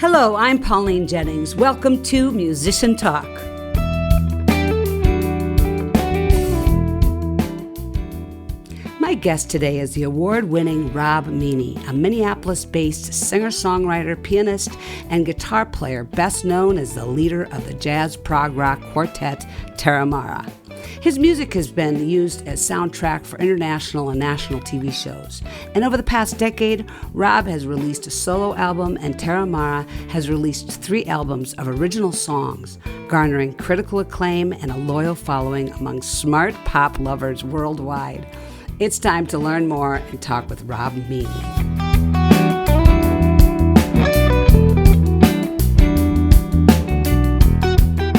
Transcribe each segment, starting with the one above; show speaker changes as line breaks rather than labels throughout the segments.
Hello, I'm Pauline Jennings. Welcome to Musician Talk. My guest today is the award-winning Rob Meany, a Minneapolis-based singer-songwriter, pianist, and guitar player, best known as the leader of the jazz-prog rock quartet Terramara. His music has been used as soundtrack for international and national TV shows. And over the past decade, Rob has released a solo album, and Terramara has released 3 albums of original songs, garnering critical acclaim and a loyal following among smart pop lovers worldwide. It's time to learn more and talk with Rob Meany.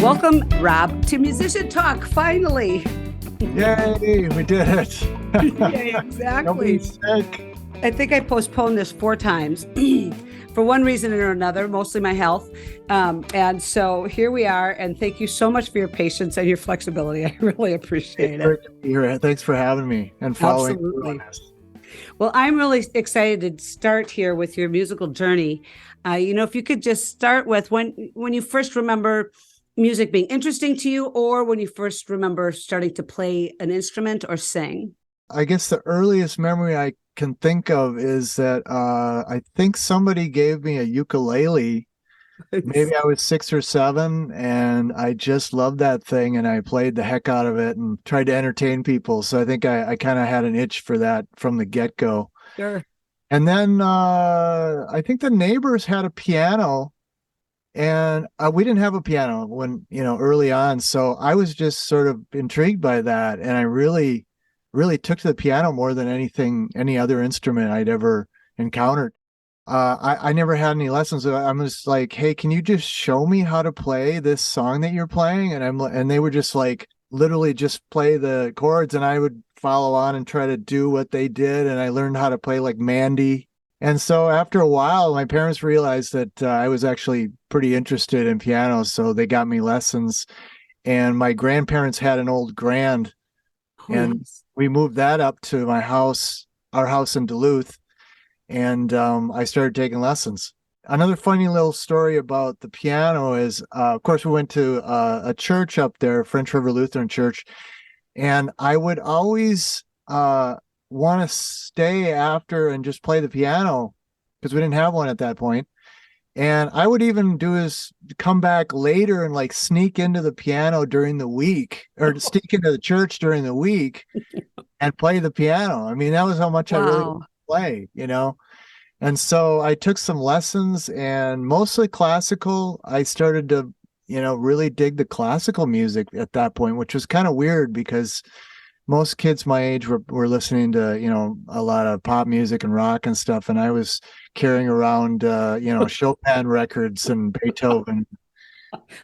Welcome, Rob, to Musician Talk, finally.
Yay, we did it.
Yeah, exactly.
Sick.
I think I postponed this 4 times for one reason or another, mostly my health. And so here we are. And thank you so much for your patience and your flexibility. I really appreciate it.
Thanks for having me and following.
Absolutely. Well, I'm really excited to start here with your musical journey. If you could just start with when you first remember music being interesting to you, or when you first remember starting to play an instrument or sing.
I guess the earliest memory I can think of is that I think somebody gave me a ukulele. Maybe I was 6 or 7, and I just loved that thing, and I played the heck out of it and tried to entertain people. So I think I kind of had an itch for that from the get-go.
Sure.
And then I think the neighbors had a piano, and we didn't have a piano when, early on. So I was just sort of intrigued by that. And I really took to the piano more than any other instrument I'd ever encountered. I never had any lessons. I was like, hey, can you just show me how to play this song that you're playing? And they were just like, literally just play the chords, and I would follow on and try to do what they did. And I learned how to play like Mandy. And so after a while, my parents realized that I was actually pretty interested in piano. So they got me lessons, and my grandparents had an old grand, and we moved that up to our house in Duluth. And I started taking lessons. Another funny little story about the piano is, of course, we went to a church up there, French River Lutheran Church, and I would always want to stay after and just play the piano because we didn't have one at that point. And I would even do is come back later and like sneak into the piano during the week, or sneak into the church during the week and play the piano. I mean, that was how much I really wanted to play, And so I took some lessons, and mostly classical. I started to, really dig the classical music at that point, which was kind of weird because most kids my age were listening to, a lot of pop music and rock and stuff. And I was carrying around, Chopin records and Beethoven.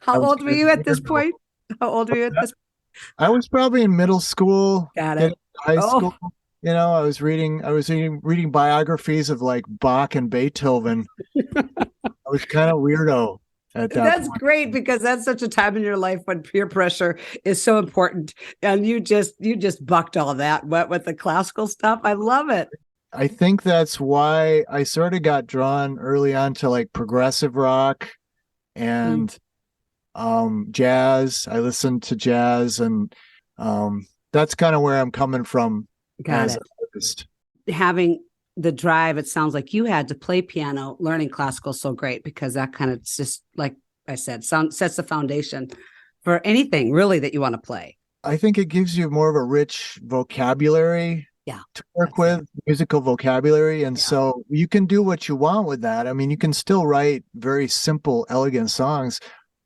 How old were you at this point?
I was probably in middle school.
Got it.
High school. I was reading biographies of like Bach and Beethoven. I was kind of weirdo at that
That's
point.
great, because that's such a time in your life when peer pressure is so important, and you just bucked all that with the classical stuff. I love it.
I think that's why I sort of got drawn early on to like progressive rock and jazz. I listened to jazz, and that's kind of where I'm coming from.
Got it. Having the drive, it sounds like you had to play piano. Learning classical is so great, because that kind of just, like I said, sets the foundation for anything really that you want to play.
I think it gives you more of a rich vocabulary to work with, musical vocabulary. And so you can do what you want with that. I mean, you can still write very simple, elegant songs,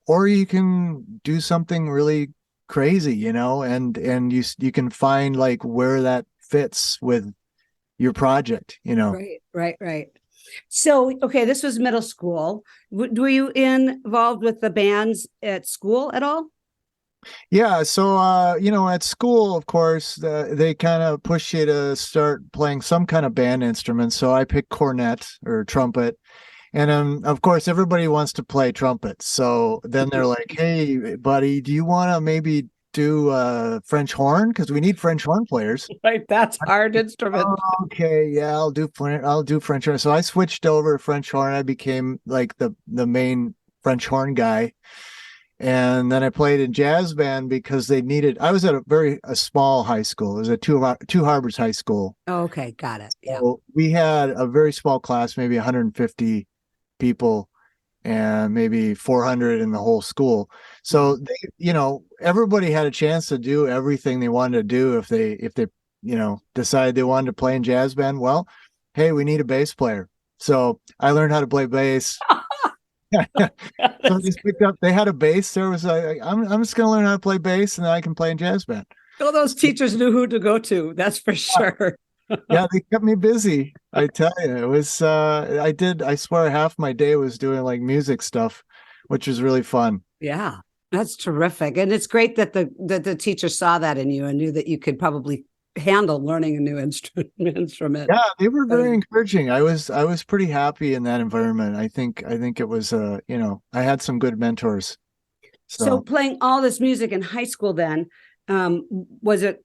or you can do something really crazy, and you can find like where that fits with your project,
Right. So, okay, this was middle school. Were you involved with the bands at school at all?
Yeah. So, at school, of course, they kind of push you to start playing some kind of band instrument. So I picked cornet or trumpet. And of course, everybody wants to play trumpet. So then they're like, hey, buddy, do you want to maybe do French horn because we need French horn players.
Right, that's hard instrument.
Oh, okay, yeah, I'll do French horn. So I switched over to French horn. I became like the main French horn guy. And then I played in jazz band because they needed. I was at a small high school. It was a two Harbors high school.
Oh, okay, got it. Yeah.
So we had a very small class, maybe 150 people, and maybe 400 in the whole school. So everybody had a chance to do everything they wanted to do if they decided they wanted to play in jazz band. Well, hey, we need a bass player. So I learned how to play bass. So I just picked up. They had a bass. There was I'm just going to learn how to play bass, and then I can play in jazz band.
All those teachers knew who to go to. That's for sure.
Yeah, they kept me busy. I tell you, it was. I swear, half my day was doing like music stuff, which was really fun.
Yeah, that's terrific, and it's great that the teacher saw that in you and knew that you could probably handle learning a new instrument.
Yeah, they were very encouraging. I was pretty happy in that environment. I think it was I had some good mentors.
So playing all this music in high school then, was it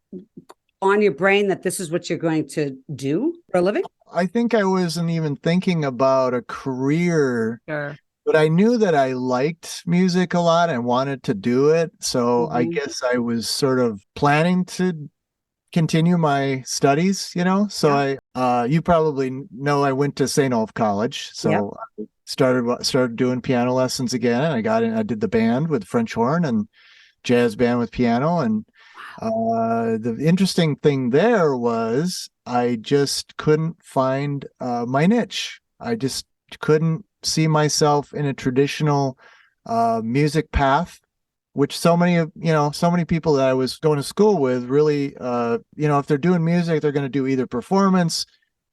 on your brain that this is what you're going to do for a living?
I think I wasn't even thinking about a career.
Sure.
But I knew that I liked music a lot and wanted to do it. So I guess I was sort of planning to continue my studies, So yeah. You probably know I went to St. Olaf College. So I started doing piano lessons again. And I did the band with French horn and jazz band with piano. And the interesting thing there was I just couldn't find my niche. I just couldn't see myself in a traditional music path, which so many people that I was going to school with really, if they're doing music, they're going to do either performance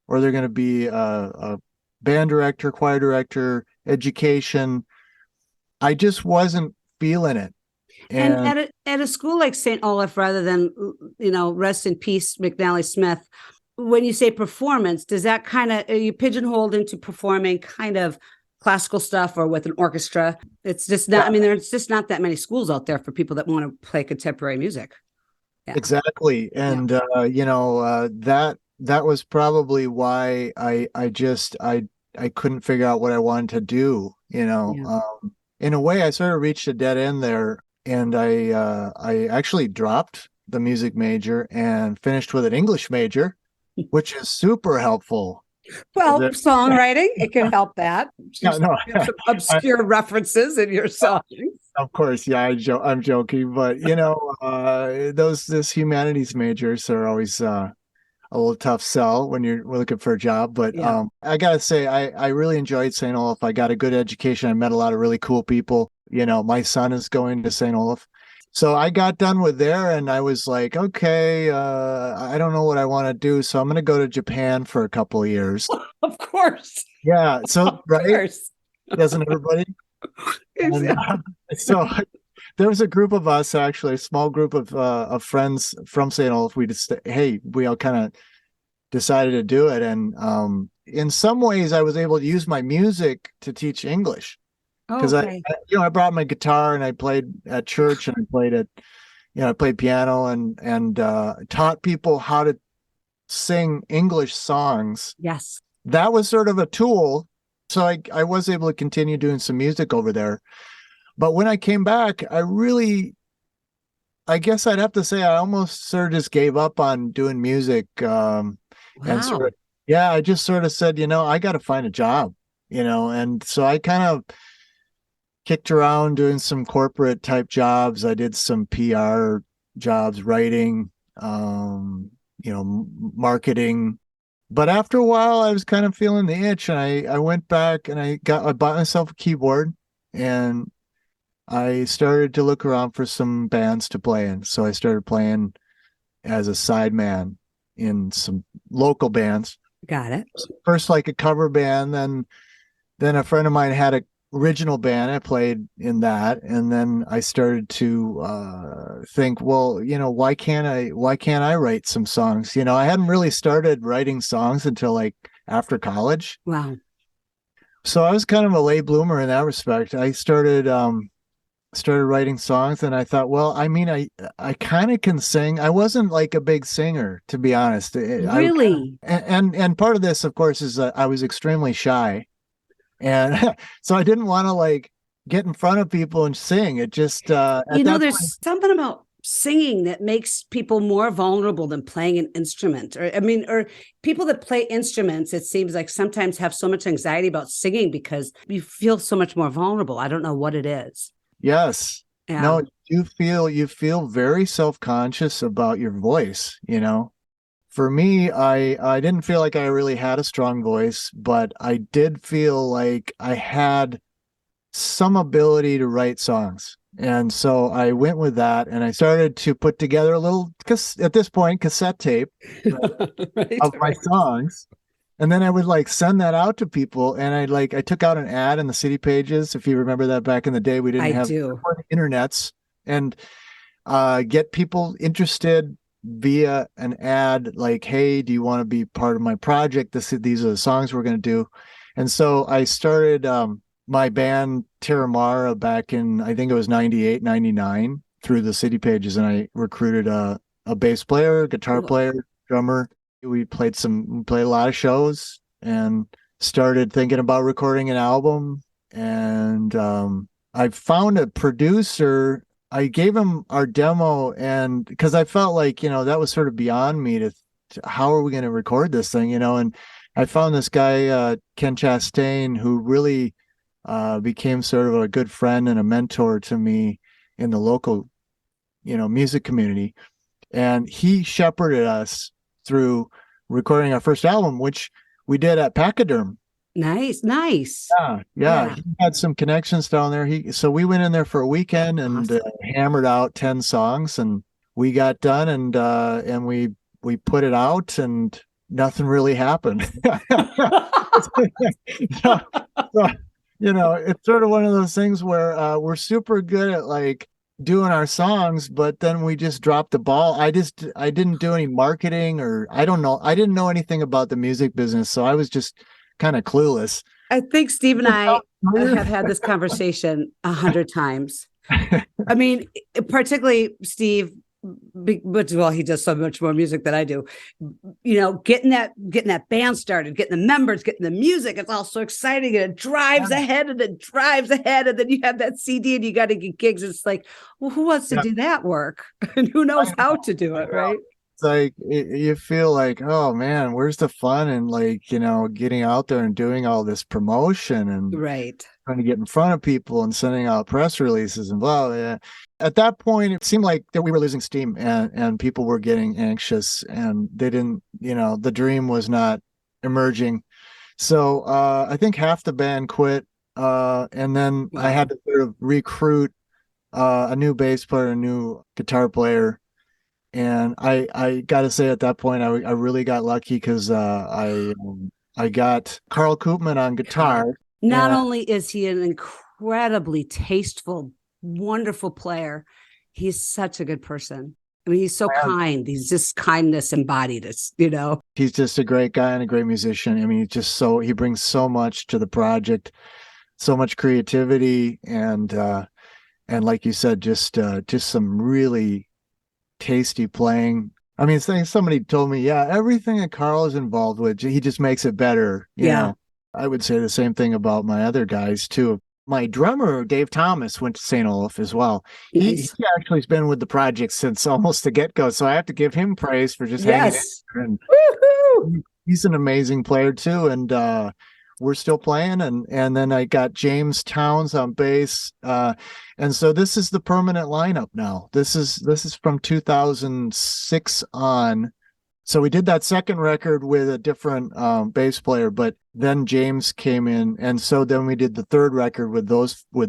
or they're going to be a band director, choir director, education. I just wasn't feeling it.
And at a school like St. Olaf, rather than, rest in peace, McNally Smith, when you say performance, does that are you pigeonholed into performing kind of classical stuff or with an orchestra? It's just not, there's just not that many schools out there for people that want to play contemporary music. Yeah.
Exactly. And, that was probably why I couldn't figure out what I wanted to do, in a way I sort of reached a dead end there. And I actually dropped the music major and finished with an English major, which is super helpful.
Well, songwriting, it can help that.
No,
some obscure references in your songs.
Of course, yeah, I'm joking, but those humanities majors are always a little tough sell when you're looking for a job. But I gotta say, I really enjoyed St. Olaf. I got a good education. I met a lot of really cool people. My son is going to St. Olaf. So I got done with there and I was like, okay, I don't know what I want to do. So I'm going to go to Japan for a couple of years.
Of course.
Yeah. So, right. Doesn't everybody?
Exactly.
And, so there was a group of us, actually, a small group of friends from St. Olaf. We all kind of decided to do it. And in some ways I was able to use my music to teach English. Because I brought my guitar and I played at church and I played piano and taught people how to sing English songs.
Yes.
That was sort of a tool. So I was able to continue doing some music over there. But when I came back, I guess I'd have to say I almost sort of just gave up on doing music.
Wow.
And I just sort of said, I got to find a job, and so I kind of kicked around doing some corporate type jobs. I did some PR jobs, writing, marketing. But after a while, I was kind of feeling the itch, and I went back and I bought myself a keyboard, and I started to look around for some bands to play in. So I started playing as a sideman in some local bands.
Got it.
First, like a cover band, then a friend of mine had a original band. I played in that, and then I started to think, well, why can't I write some songs? I hadn't really started writing songs until like after college.
Wow.
So I was kind of a late bloomer in that respect. I started started writing songs, and I thought, well, I mean, I kind of can sing. I wasn't like a big singer, to be honest.
Really?
And part of this, of course, is that I was extremely shy, and so I didn't want to like get in front of people and sing. It just at that point,
There's something about singing that makes people more vulnerable than playing an instrument. Or people that play instruments, it seems like sometimes have so much anxiety about singing because you feel so much more vulnerable. I don't know what it is.
yes,
Yeah.
no, you feel very self-conscious about your voice, you know. For me, I didn't feel like I really had a strong voice, but I did feel like I had some ability to write songs. And so I went with that, and I started to put together a little, at this point, cassette tape, right,
Right,
of my
right.
songs. And then I would like send that out to people. And I took out an ad in the city pages. If you remember that back in the day, we didn't
I
have
do.
internets, and get people interested via an ad like, hey, do you want to be part of my project? These are the songs we're going to do. And so I started my band Terramara back in, I think it was 98, 99, through the city pages. And I recruited a bass player, guitar
Cool.
player, drummer. We played a lot of shows and started thinking about recording an album. And I found a producer. I gave him our demo, and because I felt like, that was sort of beyond me to how are we going to record this thing, and I found this guy, Ken Chastain, who really became sort of a good friend and a mentor to me in the local, music community. And he shepherded us through recording our first album, which we did at Pachyderm.
Nice, nice.
Yeah,
Yeah.
he had some connections down there. So we went in there for a weekend and
Awesome.
hammered out 10 songs, and we got done, and we put it out, and nothing really happened. so, so, it's sort of one of those things where we're super good at like doing our songs, but then we just dropped the ball. I didn't do any marketing, or I don't know. I didn't know anything about the music business, so I was just kind of clueless.
I think Steve and I have had this conversation 100 times. I mean, particularly Steve, but well, he does so much more music than I do. Getting that band started, getting the members, getting the music, it's all so exciting, and it drives ahead and it drives ahead, and then you have that CD and you got to get gigs. It's like, well, who wants to
Yeah.
do that work? And who knows how to do it, right?
It's like you feel like, oh man, where's the fun in like, getting out there and doing all this promotion and
Right.
trying to get in front of people and sending out press releases and blah, blah, blah. At that point, it seemed like that we were losing steam, and people were getting anxious, and they didn't, the dream was not emerging. So I think half the band quit. And then I had to sort of recruit a new bass player, a new guitar player. And I got to say, at that point, I really got lucky because I got Carl Koopman on guitar.
Not
And
only is he an incredibly tasteful, wonderful player, he's such a good person. I mean, he's so kind. He's just kindness embodied.
he's just a great guy and a great musician. I mean, he brings so much to the project, so much creativity, and like you said, just some really tasty playing. I mean, somebody told me, yeah, everything that Carl is involved with, he just makes it better.
Yeah.
I would say the same thing about my other guys too. My drummer, Dave Thomas, went to St. Olaf as well. He
Nice.
actually has been with the project since almost the get-go. So I have to give him praise for just hanging in
Yes.
there. And
Woo-hoo!
he's an amazing player too. And we're still playing. And then I got James Towns on bass. And so this is the permanent lineup now. This is from 2006 on. So we did that second record with a different bass player, but then James came in, and so then we did the third record with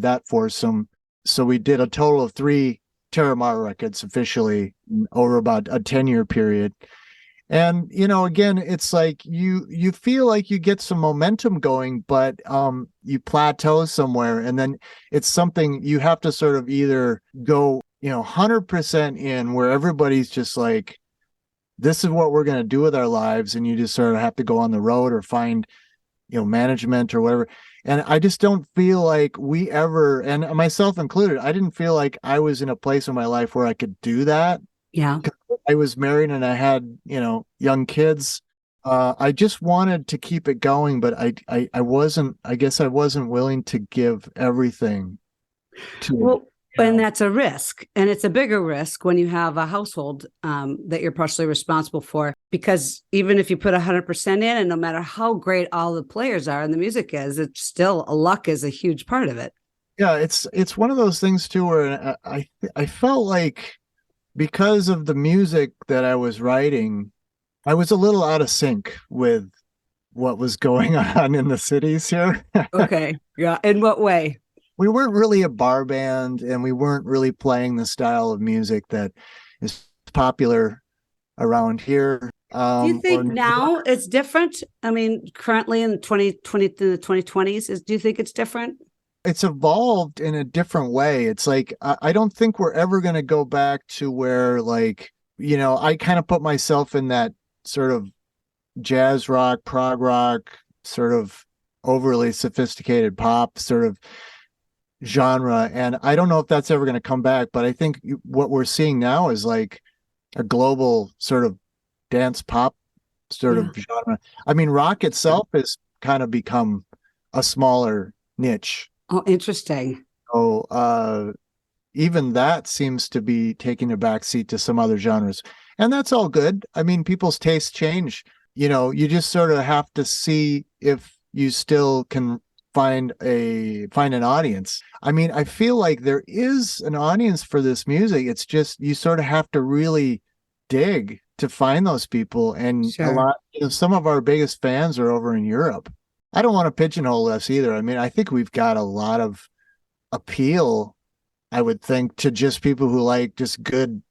that foursome. So we did a total of 3 Terramara records officially over about a 10-year period. And again, it's like you feel like you get some momentum going, but you plateau somewhere, and then it's something you have to sort of either go 100% in, where everybody's just like, this is what we're going to do with our lives, and you just sort of have to go on the road or find management or whatever. And I just don't feel like we ever, and myself included, I didn't feel like I was in a place in my life where I could do that.
Yeah.
I was married and I had, young kids. I just wanted to keep it going, but I wasn't, I guess I wasn't willing to give everything to it.
Well, and that's a risk. And it's a bigger risk when you have a household that you're partially responsible for, because even if you put 100% in, and no matter how great all the players are and the music is, it's still luck is a huge part of it.
Yeah, it's one of those things too where I felt like because of the music that I was writing, I was a little out of sync with what was going on in the cities here.
Okay. Yeah. In what way?
We weren't really a bar band and we weren't really playing the style of music that is popular around here.
Do you think now it's different? I mean, currently in the 2020 in the 2020s, do you think it's different?
It's evolved in a different way. It's like I don't think we're ever going to go back to where, like, I kind of put myself in that sort of jazz rock, prog rock, sort of overly sophisticated pop sort of genre. And I don't know if that's ever going to come back, but I think what we're seeing now is like a global sort of dance pop sort of genre. I mean, rock itself has kind of become a smaller niche.
Oh, interesting.
So even that seems to be taking a backseat to some other genres. And that's all good. I mean, people's tastes change. You just sort of have to see if you still can find an audience. I mean, I feel like there is an audience for this music. It's just you sort of have to really dig to find those people. And
Sure.
a lot, some of our biggest fans are over in Europe. I don't want to pigeonhole us either. I mean, I think we've got a lot of appeal, I would think, to just people who like just good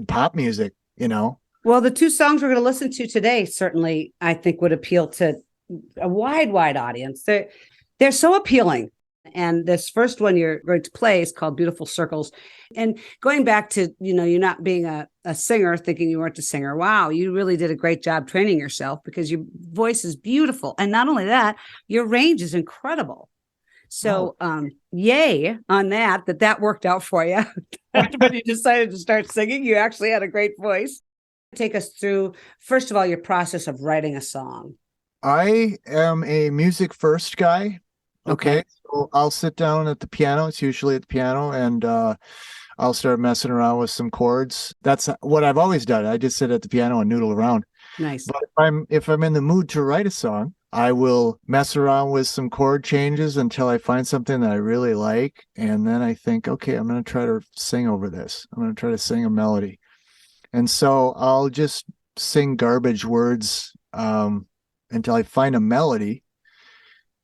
pop music.
Well, the two songs we're going to listen to today certainly, I think, would appeal to a wide audience. They're so appealing. And this first one you're going to play is called Beautiful Circles. And going back to, you not being a singer, thinking you weren't a singer. Wow, you really did a great job training yourself because your voice is beautiful. And not only that, your range is incredible. So, yay on that worked out for you. When you decided to start singing, you actually had a great voice. Take us through, first of all, your process of writing a song.
I am a music first guy.
Okay.
So I'll sit down at the piano. It's usually at the piano, and I'll start messing around with some chords. That's what I've always done. I just sit at the piano and noodle around.
Nice.
But if I'm in the mood to write a song, I will mess around with some chord changes until I find something that I really like, and then I think, okay, I'm going to try to sing over this. I'm going to try to sing a melody, and so I'll just sing garbage words until I find a melody.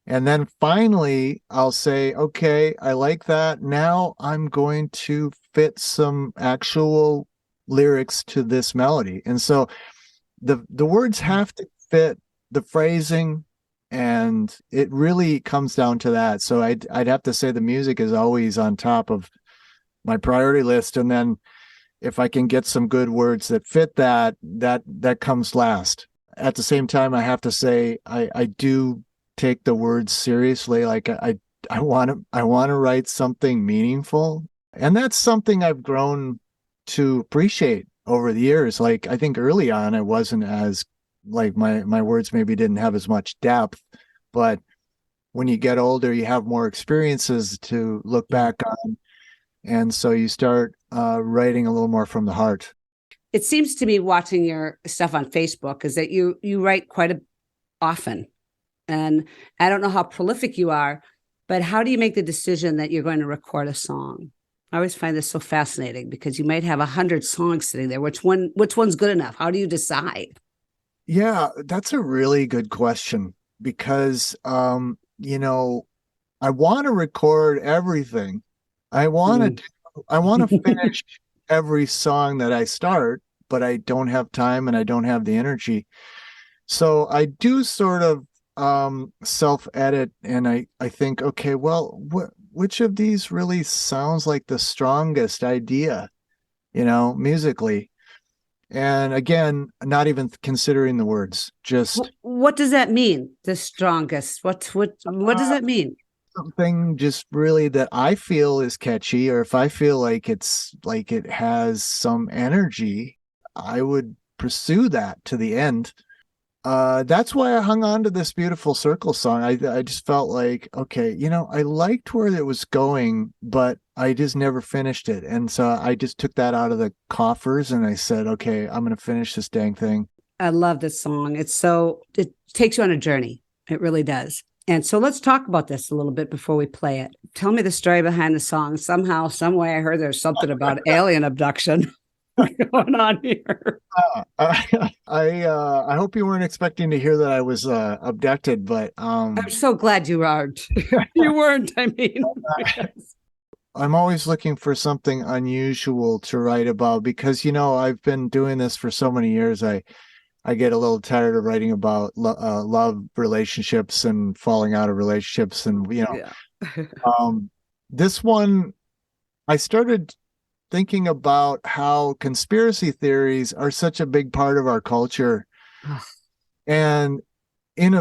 And then finally, I'll say, okay, I like that. Now I'm going to fit some actual lyrics to this melody. And so the words have to fit the phrasing, and it really comes down to that. So I'd have to say the music is always on top of my priority list. And then if I can get some good words that fit that comes last. At the same time, I have to say I do take the words seriously. Like I want to write something meaningful, and that's something I've grown to appreciate over the years. Like I think early on I wasn't as, like, my words maybe didn't have as much depth, but when you get older you have more experiences to look back on, and so you start writing a little more from the heart.
It seems to me, watching your stuff on Facebook, is that you write quite often. And I don't know how prolific you are, but how do you make the decision that you're going to record a song? I always find this so fascinating because you might have 100 songs sitting there. Which one's good enough? How do you decide?
Yeah, that's a really good question because, I want to record everything. I want to finish every song that I start, but I don't have time and I don't have the energy. So I do sort of self-edit, and I think, okay, well, which of these really sounds like the strongest idea, musically? And again, not even considering the words, just
What does that mean? The strongest. What does that mean?
something just really that I feel is catchy, or if I feel like it has some energy, I would pursue that to the end. That's why I hung on to this beautiful circle song. I just felt like, okay, I liked where it was going, but I just never finished it. And so I just took that out of the coffers and I said, okay, I'm going to finish this dang thing.
I love this song. It takes you on a journey. It really does. And so let's talk about this a little bit before we play it. Tell me the story behind the song. Somehow, some way, I heard there's something about alien abduction going on here.
I hope you weren't expecting to hear that I was abducted, but
I'm so glad you aren't. You weren't, I mean.
I'm always looking for something unusual to write about because I've been doing this for so many years. I get a little tired of writing about love relationships and falling out of relationships, and
Yeah.
this one I started thinking about how conspiracy theories are such a big part of our culture, and in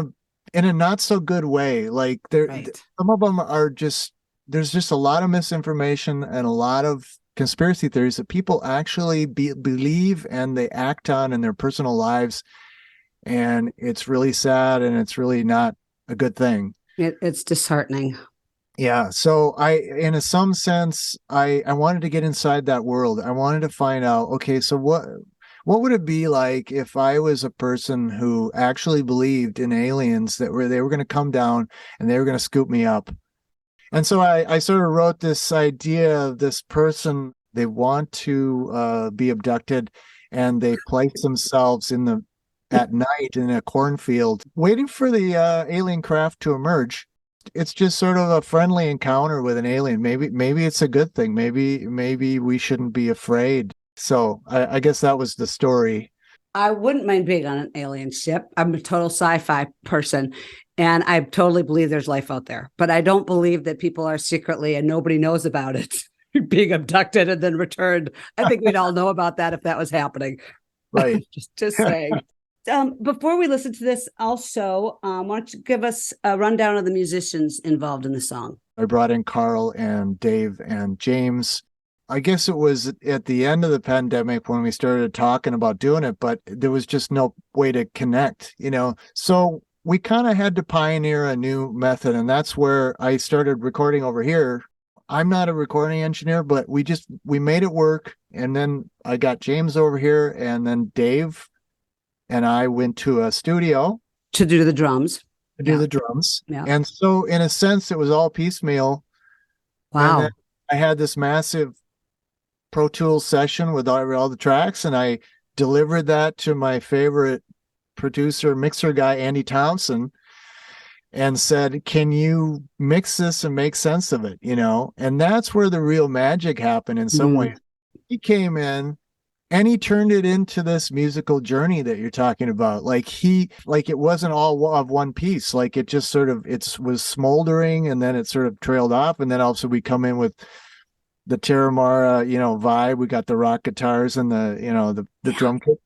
a not so good way. Like
Right.
some of them are just there's just a lot of misinformation and a lot of conspiracy theories that people actually believe and they act on in their personal lives, and it's really sad and it's really not a good thing.
It's disheartening.
Yeah, so in some sense, I wanted to get inside that world. I wanted to find out, okay, so what would it be like if I was a person who actually believed in aliens they were going to come down and they were going to scoop me up? And so I sort of wrote this idea of this person, they want to be abducted, and they place themselves at night in a cornfield, waiting for the alien craft to emerge. It's just sort of a friendly encounter with an alien. Maybe it's a good thing. Maybe we shouldn't be afraid. So I guess that was the story.
I wouldn't mind being on an alien ship. I'm a total sci-fi person, and I totally believe there's life out there. But I don't believe that people are secretly and nobody knows about it being abducted and then returned. I think we'd all know about that if that was happening.
Right.
just saying. Before we listen to this, also, why don't you give us a rundown of the musicians involved in the song?
I brought in Carl and Dave and James. I guess it was at the end of the pandemic when we started talking about doing it, but there was just no way to connect, So we kind of had to pioneer a new method, and that's where I started recording over here. I'm not a recording engineer, but we made it work. And then I got James over here, and then Dave and I went to a studio
to do the drums.
To do the drums.
Yeah.
And so in a sense, it was all piecemeal.
Wow.
And then I had this massive Pro Tools session with all the tracks, and I delivered that to my favorite producer, mixer guy, Andy Thompson, and said, can you mix this and make sense of it? And that's where the real magic happened in some ways. He came in and he turned it into this musical journey that you're talking about. Like it wasn't all of one piece. Like it just sort of, was smoldering, and then it sort of trailed off. And then also we come in with the Terramara, vibe. We got the rock guitars and the drum kit,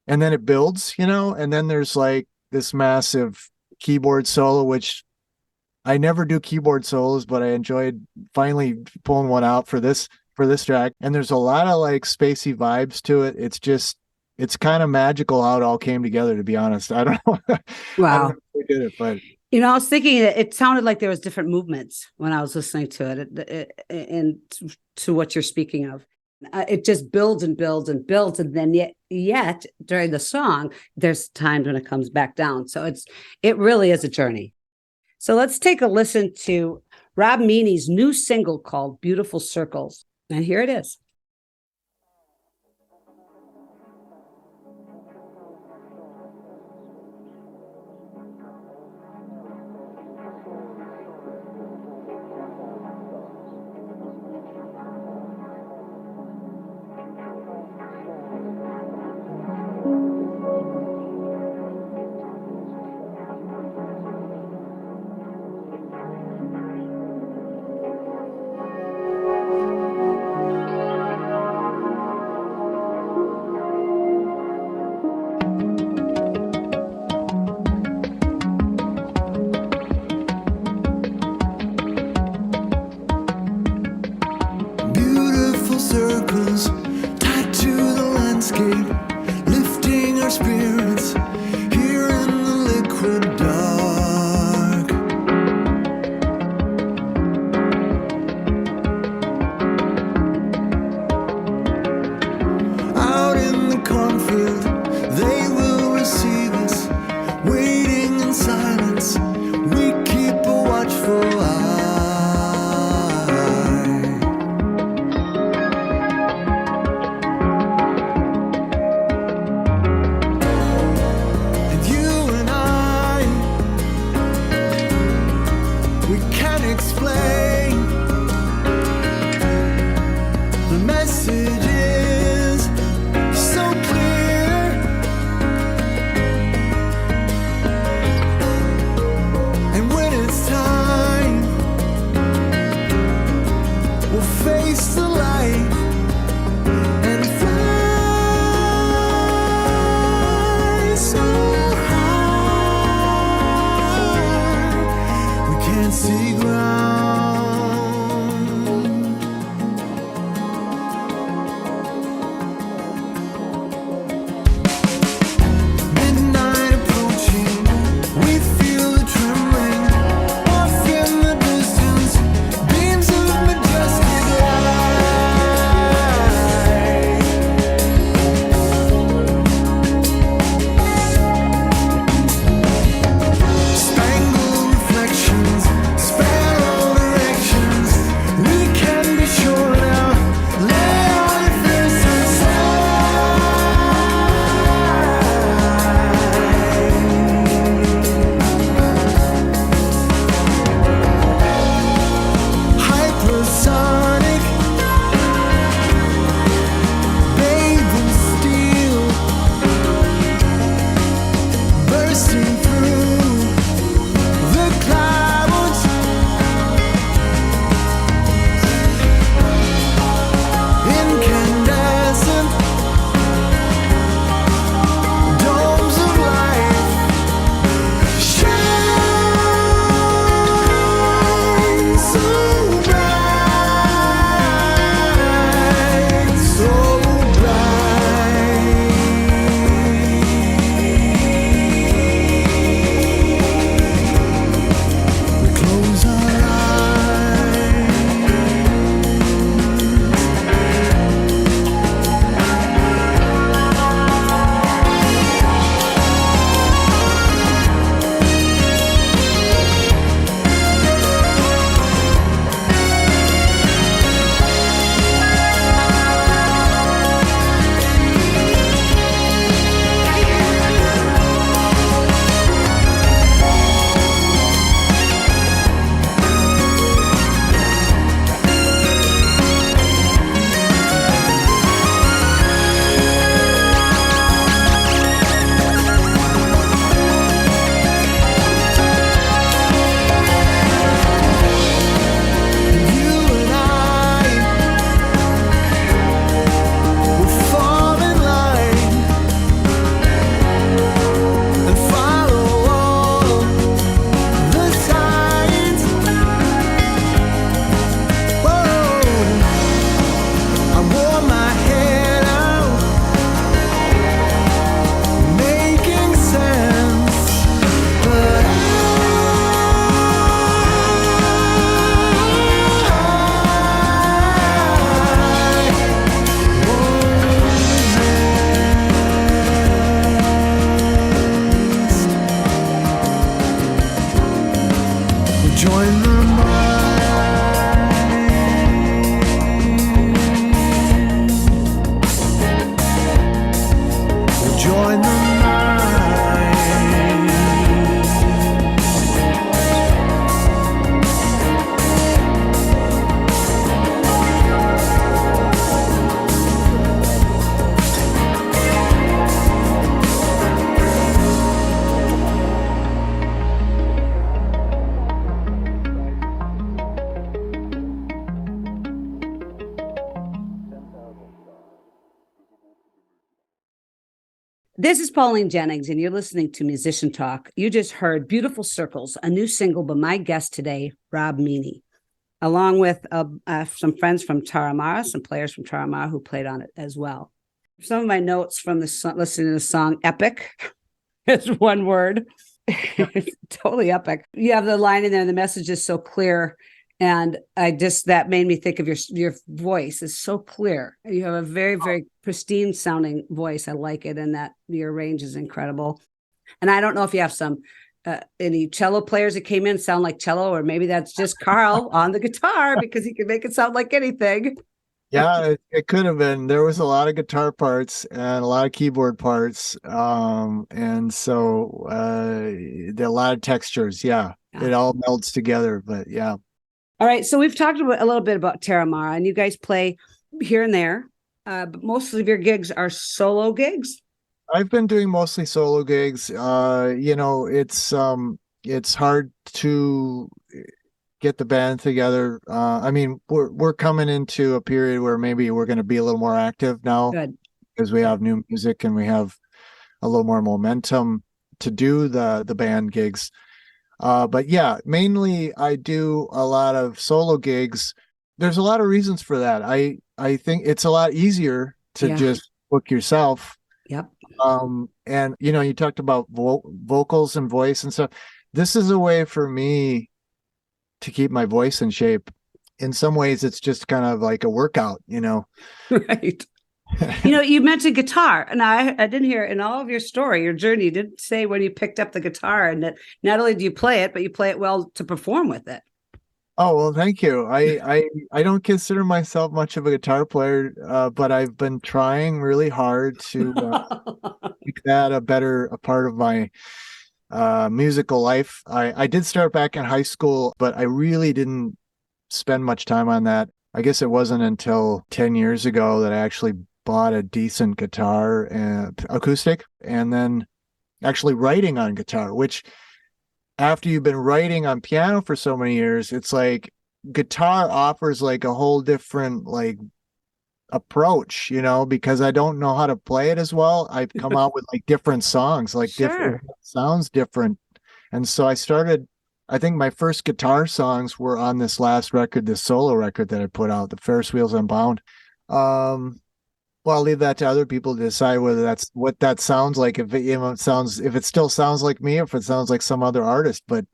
and then it builds, and then there's like this massive keyboard solo, which I never do keyboard solos, but I enjoyed finally pulling one out for this track. And there's a lot of like spacey vibes to it. It's kind of magical how it all came together, to be honest. I don't know.
Wow.
I don't know if we did it, but
I was thinking that it sounded like there was different movements when I was listening to it, and to what you're speaking of. It just builds and builds and builds, and then yet during the song, there's times when it comes back down. So it really is a journey. So let's take a listen to Rob Meany's new single called "Beautiful Circles," and here it is.
dark. Out in the cornfield, they will receive us, waiting in silence. We keep a watchful eye. And you and I, we can't explain. The message is so clear, and when it's time, we'll face the light and fly so high we can't see ground. Midnight approaching, we feel the trembling. Off in the distance, beams of majestic light. Spangled reflections, sparrow directions. We can be sure now. Lay all your fears aside. Hypersonic, bathed in steel, bursting through the clouds. Incandescent domes of light shine so bright, so bright. We close our eyes. You and I will fall in line and follow all the signs. Whoa, I wore my head out, making sense, but join the mind. Join the mind.
This is Pauline Jennings, and you're listening to Musician Talk. You just heard Beautiful Circles, a new single by my guest today, Rob Meany, along with some friends from Terramara, some players from Terramara who played on it as well. Some of my notes from listening to the song, epic, is one word. It's totally epic. You have the line in there, and the message is so clear. And that made me think of your voice is so clear. You have a very, very pristine sounding voice. I like it. And that your range is incredible. And I don't know if you have any cello players that came in sound like cello, or maybe that's just Carl on the guitar because he can make it sound like anything.
Yeah, it could have been. There was a lot of guitar parts and a lot of keyboard parts. And so there are a lot of textures. Yeah, it all melds together, but yeah.
All right. So we've talked a little bit about Terramara, and you guys play here and there, but most of your gigs are solo gigs.
I've been doing mostly solo gigs. It's hard to get the band together. I mean, we're coming into a period where maybe we're going to be a little more active now.
Good.
Because we have new music and we have a little more momentum to do the band gigs. But yeah, mainly I do a lot of solo gigs. There's a lot of reasons for that. I think it's a lot easier to just book yourself.
Yep.
And you talked about vocals and voice and stuff. This is a way for me to keep my voice in shape. In some ways, it's just kind of like a workout,
Right. You mentioned guitar, and I didn't hear in all of your story, your journey, you didn't say when you picked up the guitar, and that not only do you play it, but you play it well to perform with it.
Oh, well, thank you. I don't consider myself much of a guitar player, but I've been trying really hard to make that a part of my musical life. I did start back in high school, but I really didn't spend much time on that. I guess it wasn't until 10 years ago that I actually bought a decent guitar and acoustic, and then actually writing on guitar, which after you've been writing on piano for so many years, it's like guitar offers like a whole different like approach, because I don't know how to play it as well. I've come out with like different songs, like different sounds different. And so I think my first guitar songs were on this last record, this solo record that I put out, the Ferris Wheels Unbound. Well, I'll leave that to other people to decide whether that's what that sounds like. If it still sounds like me, or if it sounds like some other artist. But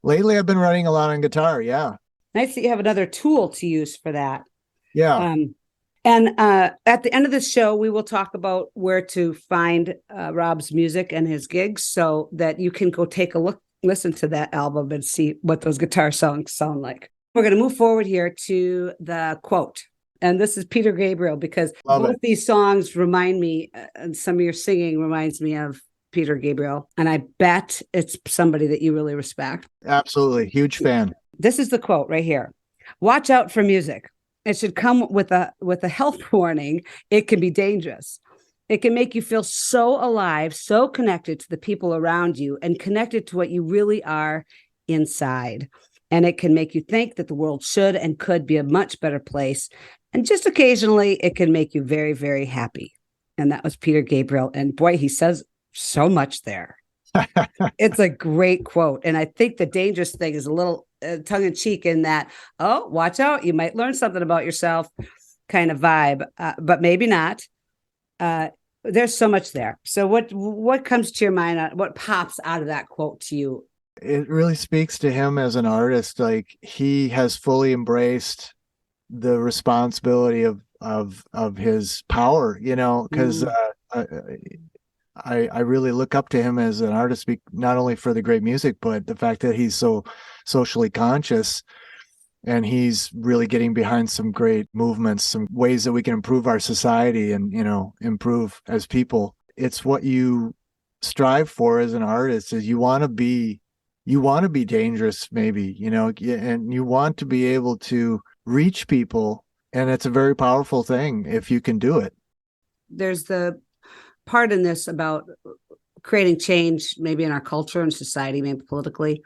lately, I've been writing a lot on guitar. Yeah,
nice that you have another tool to use for that.
Yeah.
And at the end of the show, we will talk about where to find Rob's music and his gigs, so that you can go take a look, listen to that album, and see what those guitar songs sound like. We're going to move forward here to the quote. And this is Peter Gabriel, because both these songs remind me, and some of your singing reminds me of Peter Gabriel. And I bet it's somebody that you really respect.
Absolutely. Huge fan.
This is the quote right here. Watch out for music. It should come with a health warning. It can be dangerous. It can make you feel so alive, so connected to the people around you, and connected to what you really are inside. And it can make you think that the world should and could be a much better place. And just occasionally, it can make you very, very happy. And that was Peter Gabriel. And boy, he says so much there. It's a great quote. And I think the dangerous thing is a little tongue-in-cheek in that, oh, watch out, you might learn something about yourself kind of vibe, but maybe not. There's so much there. So what comes to your mind? What pops out of that quote to you?
It really speaks to him as an artist. Like, he has fully embraced the responsibility of his power, because I really look up to him as an artist, not only for the great music, but the fact that he's so socially conscious, and he's really getting behind some great movements, some ways that we can improve our society and, improve as people. It's what you strive for as an artist, is you want to be dangerous, maybe, and you want to be able to reach people. And it's a very powerful thing if you can do it.
There's the part in this about creating change, maybe in our culture and society, maybe politically,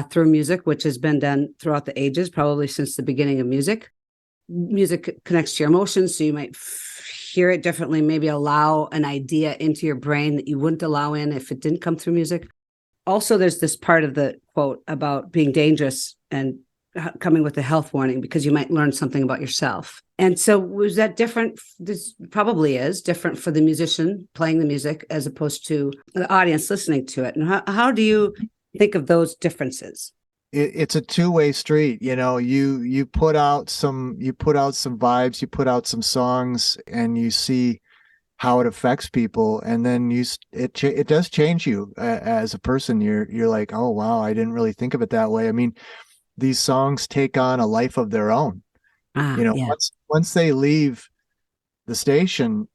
through music, which has been done throughout the ages, probably since the beginning of music. Music connects to your emotions, so you might hear it differently, maybe allow an idea into your brain that you wouldn't allow in if it didn't come through music. Also, there's this part of the quote about being dangerous and coming with a health warning, because you might learn something about yourself. And so was that different? This probably is different for the musician playing the music as opposed to the audience listening to it. And how do you think of those differences?
It's a two-way street. You put out some vibes, you put out some songs, and you see how it affects people, and then it does change you as a person. You're like, oh wow, I didn't really think of it that way. I mean, these songs take on a life of their own.
Yeah.
Once they leave the station,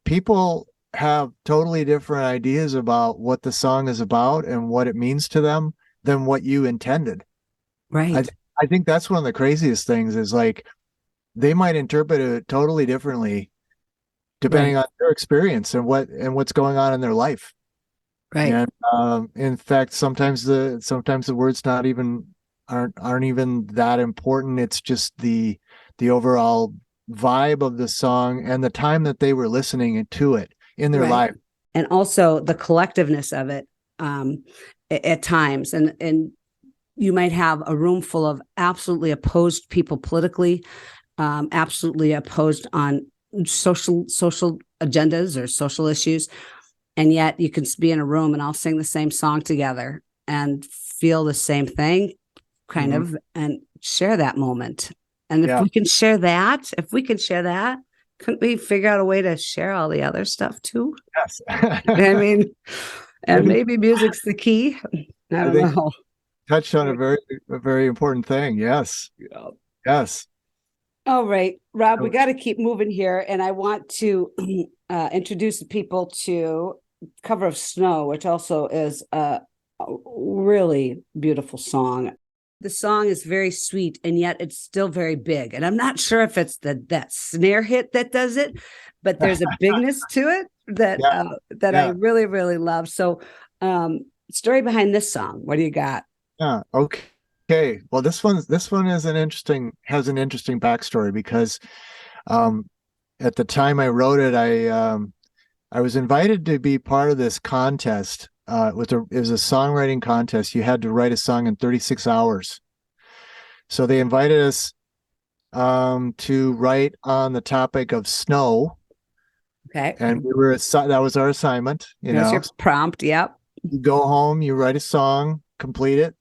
people have totally different ideas about what the song is about and what it means to them than what you intended.
Right.
I think that's one of the craziest things is like they might interpret it totally differently depending
Right.
on their experience and what's going on in their life.
Right.
And in fact, sometimes the words aren't even that important. It's just the overall vibe of the song and the time that they were listening to it in their life.
And also the collectiveness of it at times. And you might have a room full of absolutely opposed people politically, absolutely opposed on social agendas or social issues. And yet you can be in a room and all sing the same song together and feel the same thing kind of, and share that moment. And if we can share that, couldn't we figure out a way to share all the other stuff too?
Yes.
I mean, and maybe music's the key. I don't know.
Touched on a very important thing. Yes. Yes.
All right, Rob, we got to keep moving here. And I want to introduce people to Cover of Snow, which also is a really beautiful song. The song is very sweet, and yet it's still very big. And I'm not sure if it's that snare hit that does it, but there's a bigness to it that I really, really love. So story behind this song, what do you got?
Yeah. Okay. Well, this one has an interesting backstory because at the time I wrote it, I was invited to be part of this contest. It was a songwriting contest. You had to write a song in 36 hours. So they invited us to write on the topic of snow.
Okay.
And that was our assignment.
There's your prompt. Yep.
You go home, you write a song, complete it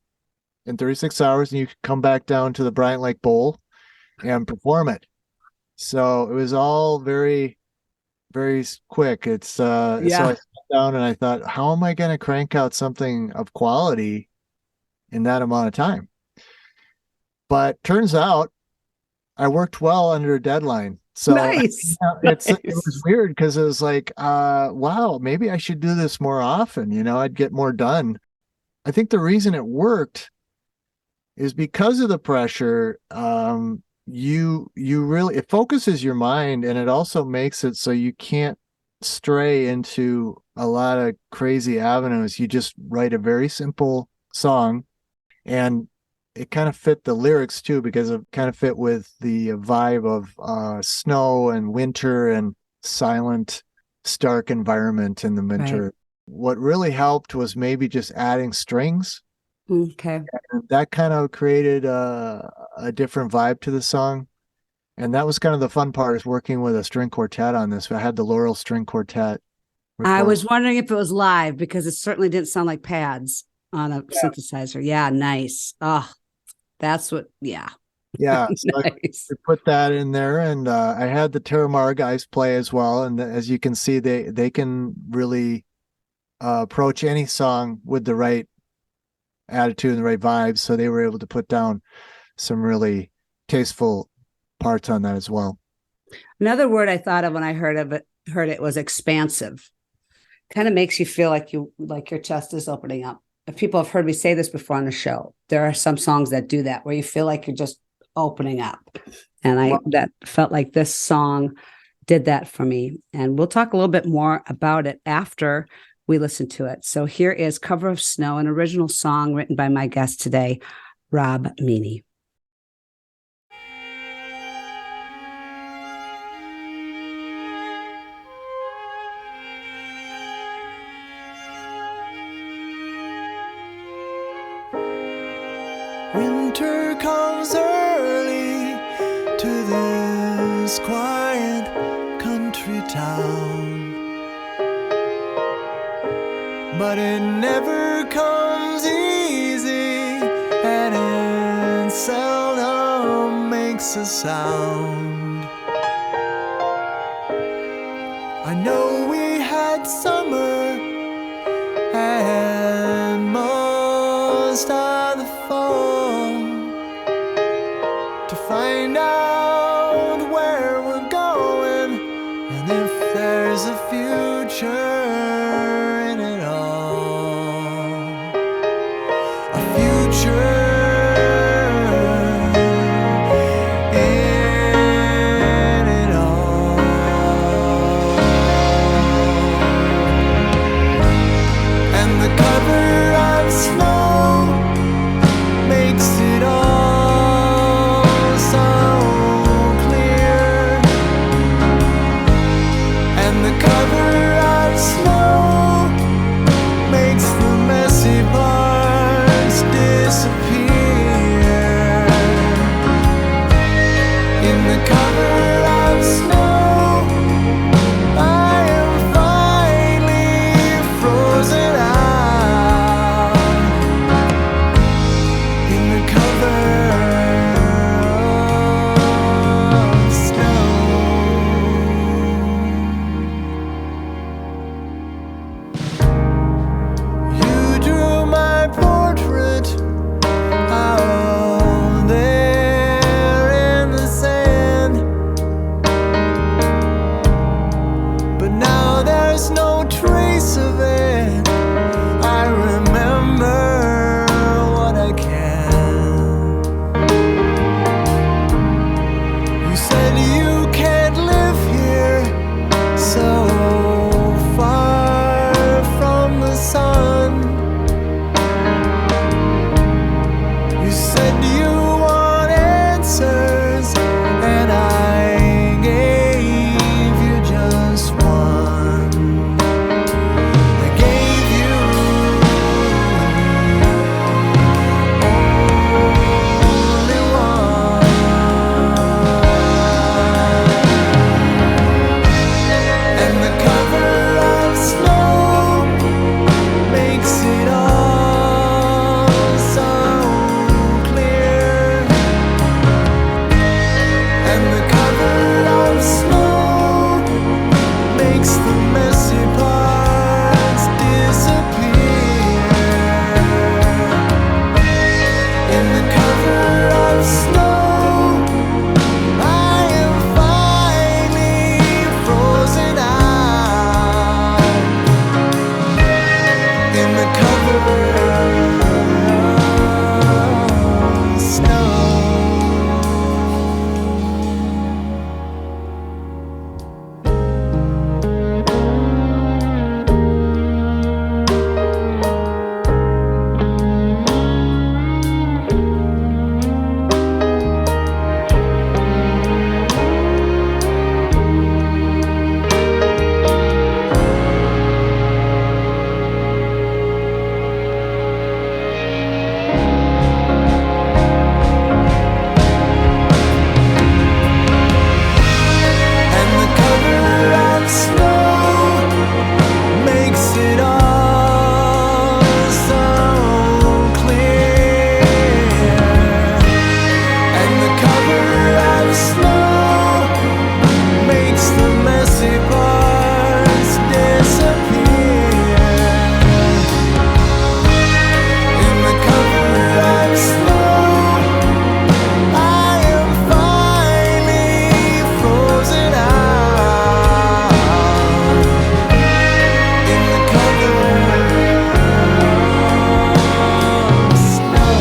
in 36 hours, and you come back down to the Bryant Lake Bowl and perform it. So it was all very, very quick. So I sat down and I thought, how am I going to crank out something of quality in that amount of time? But turns out I worked well under a deadline. So
nice.
It was weird because it was like, wow, maybe I should do this more often. I'd get more done. I think the reason it worked is because of the pressure. You really, it focuses your mind, and it also makes it so you can't stray into a lot of crazy avenues. You just write a very simple song, and it kind of fit the lyrics too, because it kind of fit with the vibe of snow and winter and silent, stark environment in the winter. Right. What really helped was maybe just adding strings.
Okay.
And that kind of created a different vibe to the song. And that was kind of the fun part, is working with a string quartet on this. I had the Laurel String Quartet.
I was wondering if it was live, because it certainly didn't sound like pads on a synthesizer. Yeah, nice. Oh, that's what, yeah.
Yeah, so
nice.
I put that in there, and I had the Terramara guys play as well. And as you can see, they can really approach any song with the right attitude and the right vibes. So they were able to put down some really tasteful parts on that as well.
Another word I thought of when I heard it was expansive. Kind of makes you feel like your chest is opening up. If people have heard me say this before on the show, there are some songs that do that, where you feel like you're just opening up. And that felt like this song did that for me. And we'll talk a little bit more about it after we listen to it. So here is Cover of Snow, an original song written by my guest today, Rob Meany.
Winter comes early to this this quiet country town. But it never comes easy, and it seldom makes a sound. I know we had summer and most of the fall to find out where we're going and if there's a future in it all. A future in it all. And the cover of snow makes it all so clear. And the cover of snow makes the messy parts disappear. In the cover of snow, I am finally frozen out. In the cover of snow. You drew my portrait out there in the sand, but now there's no trace of it. I remember what I can. You said you can't live here so far from the sun. You said you want answers, and I gave you just one. I gave you only one. And the cover of snow makes it all so clear. And the cover of snow makes the messy parts disappear. In the cover of snow, I am finally frozen out. In the cover of snow. And the cover of snow makes it all so clear. And the cover of snow makes the messy parts disappear. In the cover of snow, I am finally frozen out. In the cover of snow.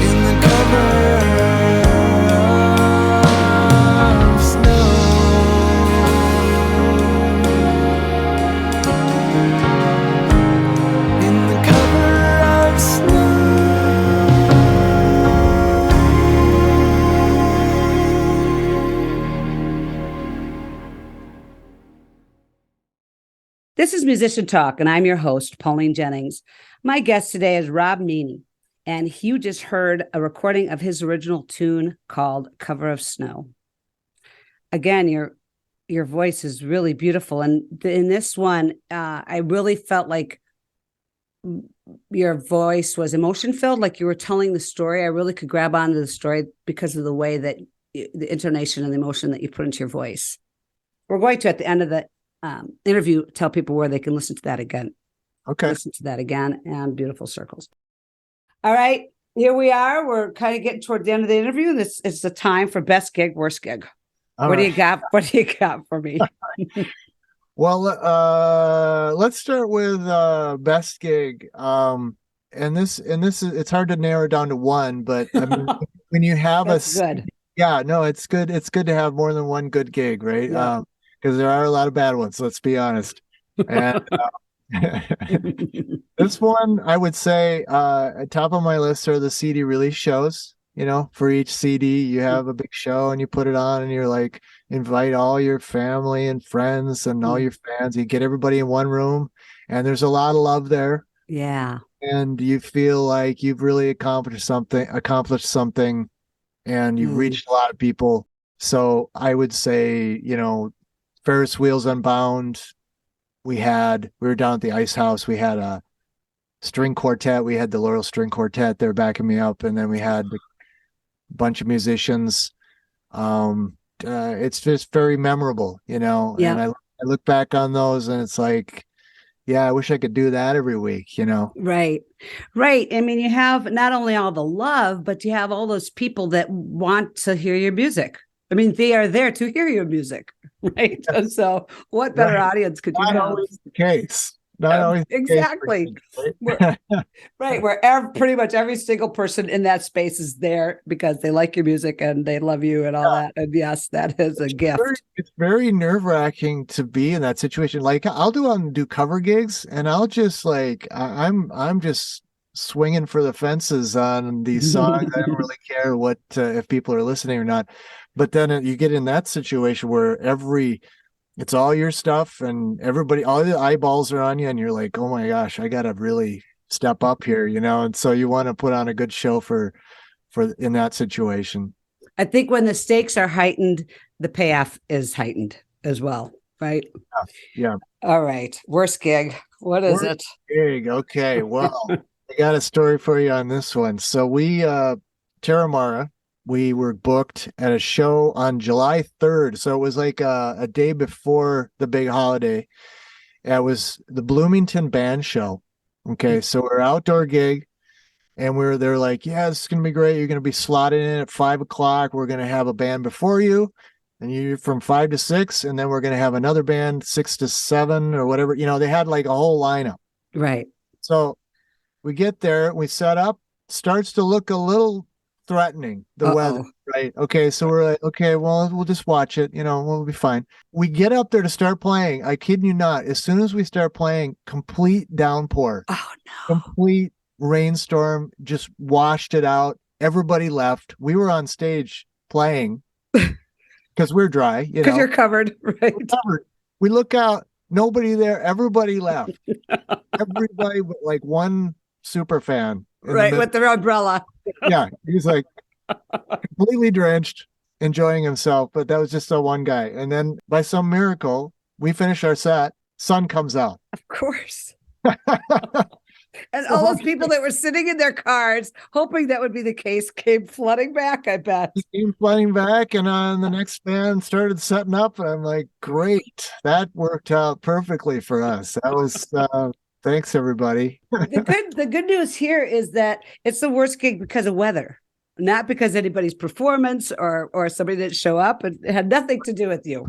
In the cover of snow. In the cover of snow.
This is Musician Talk, and I'm your host, Pauline Jennings. My guest today is Rob Meany. And you just heard a recording of his original tune called Cover of Snow. Again, your voice is really beautiful. And in this one, I really felt like your voice was emotion filled, like you were telling the story. I really could grab onto the story because of the way that the intonation and the emotion that you put into your voice. We're going to, at the end of the interview, tell people where they can listen to that again.
Okay.
Listen to that again, and Beautiful Circles. All right, here we are. We're kind of getting toward the end of the interview. This is the time for best gig, worst gig. What do you got? What do you got for me?
Well, let's start with best gig. And this is, it's hard to narrow down to one, but I mean, when you have
good.
Yeah, no, it's good. It's good to have more than one good gig, right?
Yeah.
Because there are a lot of bad ones. Let's be honest. And this one, I would say, at top of my list are the CD release shows. You know, for each CD, you have a big show and you put it on, and you're like, invite all your family and friends and all your fans. You get everybody in one room, and there's a lot of love there.
Yeah.
And you feel like you've really accomplished something, and you've reached a lot of people. So I would say, you know, Ferris Wheels Unbound. We were down at the Ice House. We had a string quartet. We had the Laurel String Quartet there backing me up, and then we had a bunch of musicians. It's just very memorable, you know.
Yeah.
And I look back on those, and it's like, yeah, I wish I could do that every week, you know.
Right. I mean, you have not only all the love, but you have all those people that want to hear your music. I mean, they are there to hear your music, right? So what better audience could you have?
Not always the case. Not always
exactly. Right. Where pretty much every single person in that space is there because they like your music and they love you and all that. And yes, that is a gift.
It's very nerve-wracking to be in that situation. Like I'll do cover gigs, and I'll just like I'm just swinging for the fences on these songs. I don't really care what if people are listening or not. But then you get in that situation where it's all your stuff, and everybody, all the eyeballs are on you, and you're like, oh my gosh, I gotta really step up here, you know. And so you want to put on a good show for in that situation.
I think when the stakes are heightened, the payoff is heightened as well, right?
Yeah.
All right. Worst gig. What is it?
Gig. Okay. Well, I got a story for you on this one. So Terramara, we were booked at a show on July 3rd. So it was like a day before the big holiday. It was the Bloomington band show. Okay. So we're outdoor gig, and they're like, yeah, this is going to be great. You're going to be slotted in at 5:00. We're going to have a band before you, and you're from 5 to 6. And then we're going to have another band 6 to 7 or whatever. You know, they had like a whole lineup.
Right.
So we get there, we set up, starts to look a little threatening, the weather, right? Okay, so we're like, okay, well, we'll just watch it, you know, we'll be fine. We get up there to start playing. I kid you not, as soon as we start playing, complete downpour.
Oh no.
Complete rainstorm, just washed it out. Everybody left. We were on stage playing because we're dry, you know.
Because you're covered, right?
We're covered. We look out, nobody there, everybody left. Everybody but like one super fan.
Right, with their umbrella.
Yeah, he's like completely drenched, enjoying himself, but that was just the one guy. And then by some miracle, we finish our set, sun comes out.
Of course. And all those people that were sitting in their cars, hoping that would be the case, came flooding back, I bet.
He came flooding back, and the next band started setting up, and I'm like, great. That worked out perfectly for us. That was thanks, everybody.
The good news here is that it's the worst gig because of weather, not because anybody's performance or somebody didn't show up. It had nothing to do with you.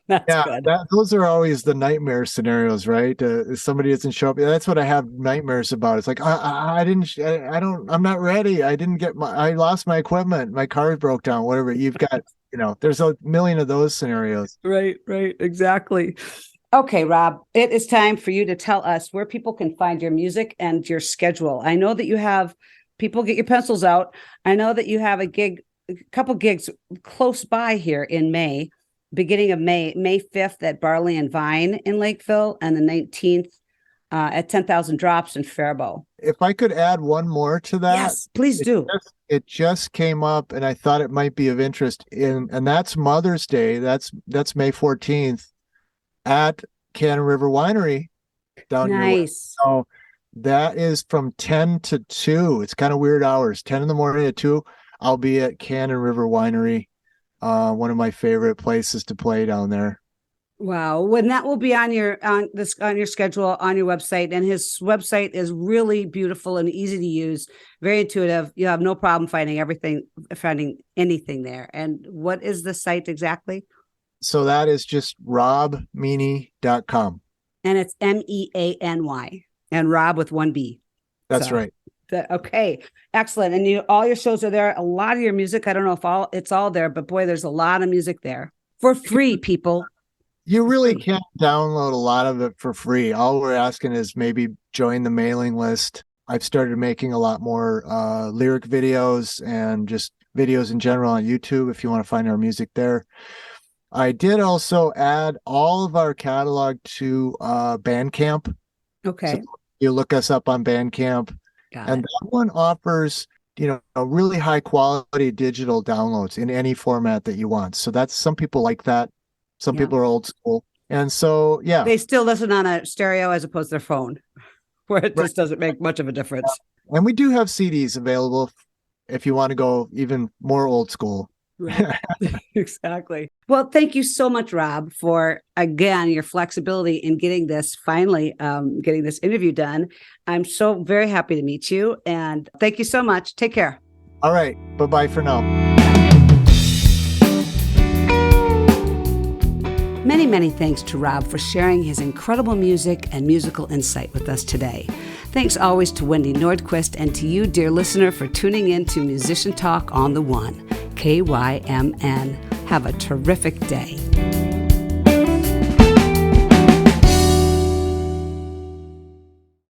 That's good.
Those are always the nightmare scenarios, right? If somebody doesn't show up, that's what I have nightmares about. It's like I'm not ready. I lost my equipment. My car broke down. Whatever you've got, you know. There's a million of those scenarios.
Right, exactly. Okay, Rob, it is time for you to tell us where people can find your music and your schedule. I know that you have people, get your pencils out. I know that you have a couple gigs close by here in May. Beginning of May 5th at Barley and Vine in Lakeville, and the 19th at 10,000 Drops in Faribault.
If I could add one more to that.
Yes, please do.
It just came up and I thought it might be of interest and that's Mother's Day. That's May 14th at Cannon River Winery down here.
Nice.
So that is from 10 to 2. It's kind of weird hours. 10 in the morning to 2. I'll be at Cannon River Winery. One of my favorite places to play down there.
Wow. When that will be on your schedule, on your website, and his website is really beautiful and easy to use, very intuitive. You have no problem finding anything there. And what is the site exactly?
So that is just robmeany.com.
And it's MEANY and Rob with 1 B.
That's right.
Okay, excellent. And all your shows are there. A lot of your music, I don't know if it's all there, but boy, there's a lot of music there for free, people.
You really can't download a lot of it for free. All we're asking is maybe join the mailing list. I've started making a lot more lyric videos and just videos in general on YouTube if you want to find our music there. I did also add all of our catalog to Bandcamp.
Okay.
So you look us up on Bandcamp. And that one offers, really high quality digital downloads in any format that you want. So that's, some people like that. Some people are old school. And so, yeah.
They still listen on a stereo as opposed to their phone, where it just doesn't make much of a difference.
And we do have CDs available if you want to go even more old school.
Right. Exactly. Well, thank you so much, Rob, for, again, your flexibility in getting this interview done. I'm so very happy to meet you. And thank you so much. Take care.
All right. Bye-bye for now.
Many, many thanks to Rob for sharing his incredible music and musical insight with us today. Thanks always to Wendy Nordquist and to you, dear listener, for tuning in to Musician Talk on the One, KYMN. Have a terrific day.